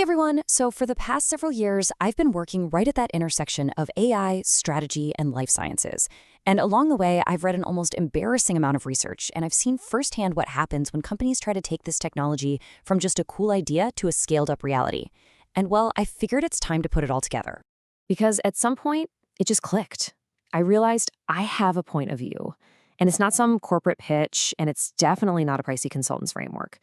Hey everyone! So for the past several years, I've been working right at that intersection of AI, strategy, and life sciences. And along the way, I've read an almost embarrassing amount of research, and I've seen firsthand what happens when companies try to take this technology from just a cool idea to a scaled-up reality. And well, I figured it's time to put it all together. Because at some point, it just clicked. I realized I have a point of view. And it's not some corporate pitch, and it's definitely not a pricey consultant's framework.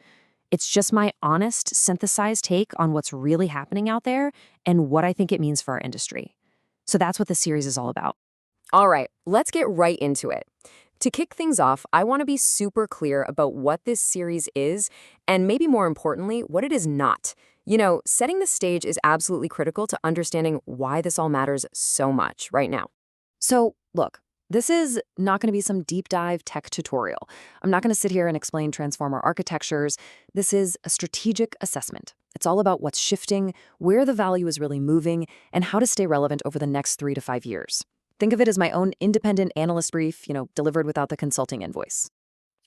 It's just my honest, synthesized take on what's really happening out there and what I think it means for our industry. So that's what this series is all about. All right, let's get right into it. To kick things off, I want to be super clear about what this series is, and maybe more importantly, what it is not. Setting the stage is absolutely critical to understanding why this all matters so much right now. So, look, this is not going to be some deep dive tech tutorial. I'm not going to sit here and explain transformer architectures. This is a strategic assessment. It's all about what's shifting, where the value is really moving, and how to stay relevant over the next 3 to 5 years. Think of it as my own independent analyst brief, delivered without the consulting invoice.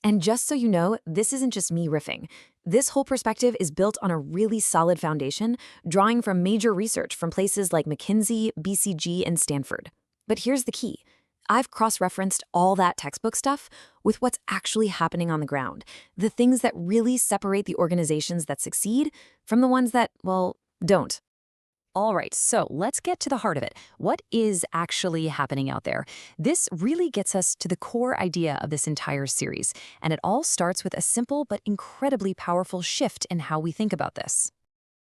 And just so you know, this isn't just me riffing. This whole perspective is built on a really solid foundation, drawing from major research from places like McKinsey, BCG, and Stanford. But here's the key. I've cross-referenced all that textbook stuff with what's actually happening on the ground, the things that really separate the organizations that succeed from the ones that, well, don't. All right, so let's get to the heart of it. What is actually happening out there? This really gets us to the core idea of this entire series, and it all starts with a simple but incredibly powerful shift in how we think about this.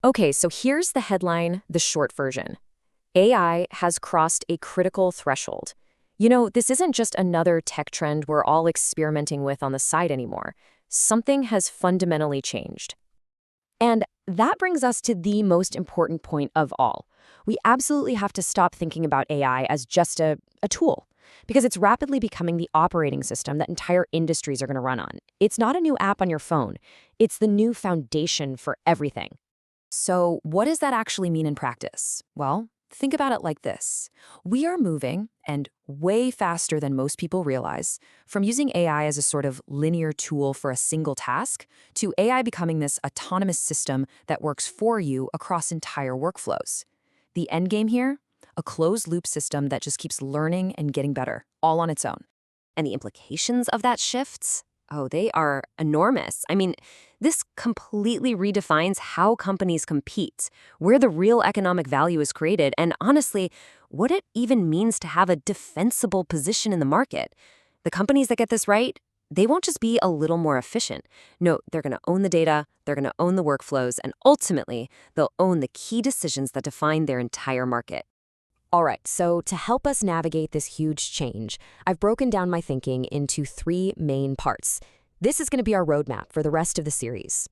Okay, so here's the headline, the short version. AI has crossed a critical threshold. This isn't just another tech trend we're all experimenting with on the side anymore. Something has fundamentally changed. And that brings us to the most important point of all. We absolutely have to stop thinking about AI as just a tool, because it's rapidly becoming the operating system that entire industries are going to run on. It's not a new app on your phone. It's the new foundation for everything. So what does that actually mean in practice? Well, think about it like this. We are moving, and way faster than most people realize, from using AI as a sort of linear tool for a single task to AI becoming this autonomous system that works for you across entire workflows. The end game here? A closed-loop system that just keeps learning and getting better, all on its own. And the implications of that shifts? Oh, they are enormous. This completely redefines how companies compete, where the real economic value is created, and honestly, what it even means to have a defensible position in the market. The companies that get this right, they won't just be a little more efficient. No, they're going to own the data, they're going to own the workflows, and ultimately, they'll own the key decisions that define their entire market. All right, so to help us navigate this huge change, I've broken down my thinking into 3 main parts. This is going to be our roadmap for the rest of the series.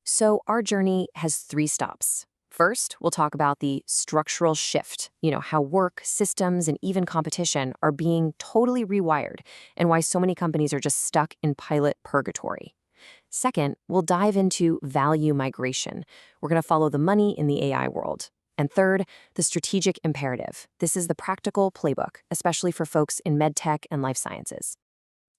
So our journey has 3 stops. First, we'll talk about the structural shift, how work, systems, and even competition are being totally rewired, and why so many companies are just stuck in pilot purgatory. Second, we'll dive into value migration. We're going to follow the money in the AI world. And third, the strategic imperative. This is the practical playbook, especially for folks in MedTech and life sciences.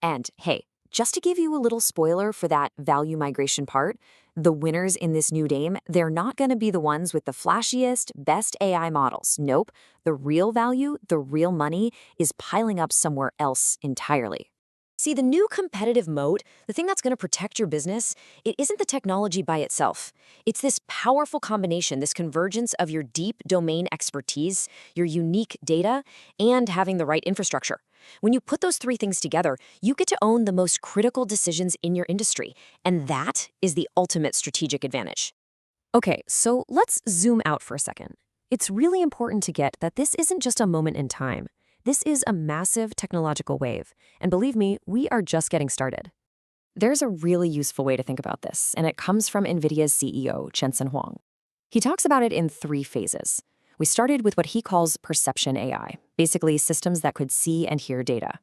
And hey, just to give you a little spoiler for that value migration part, the winners in this new game, they're not going to be the ones with the flashiest, best AI models. Nope. The real value, the real money, is piling up somewhere else entirely. See, the new competitive moat, the thing that's going to protect your business, it isn't the technology by itself. It's this powerful combination, this convergence of your deep domain expertise, your unique data, and having the right infrastructure. When you put those 3 things together, you get to own the most critical decisions in your industry, and that is the ultimate strategic advantage. Okay, so let's zoom out for a second. It's really important to get that this isn't just a moment in time. This is a massive technological wave, and believe me, we are just getting started. There's a really useful way to think about this, and it comes from NVIDIA's CEO, Jensen Huang. He talks about it in 3 phases. We started with what he calls perception AI, basically systems that could see and hear data.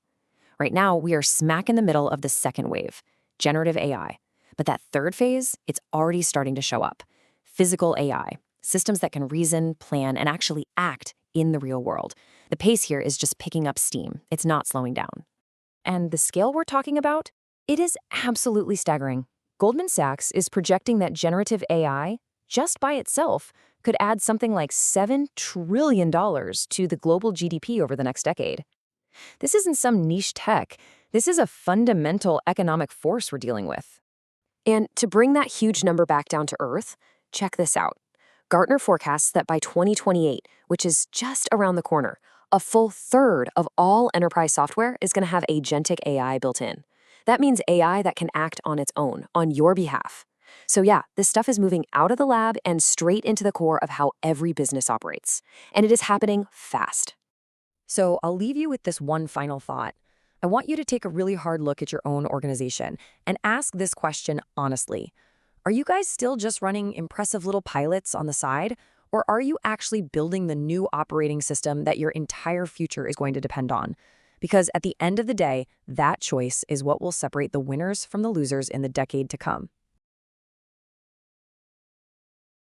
Right now, we are smack in the middle of the second wave, generative AI. But that third phase, it's already starting to show up. Physical AI, systems that can reason, plan, and actually act in the real world. The pace here is just picking up steam. It's not slowing down. And the scale we're talking about? It is absolutely staggering. Goldman Sachs is projecting that generative AI just by itself could add something like $7 trillion to the global GDP over the next decade. This isn't some niche tech. This is a fundamental economic force we're dealing with. And to bring that huge number back down to earth, check this out. Gartner forecasts that by 2028, which is just around the corner, a full third of all enterprise software is going to have agentic AI built in. That means AI that can act on its own, on your behalf. So yeah, this stuff is moving out of the lab and straight into the core of how every business operates. And it is happening fast. So I'll leave you with this one final thought. I want you to take a really hard look at your own organization and ask this question honestly. Are you guys still just running impressive little pilots on the side? Or are you actually building the new operating system that your entire future is going to depend on? Because at the end of the day, that choice is what will separate the winners from the losers in the decade to come.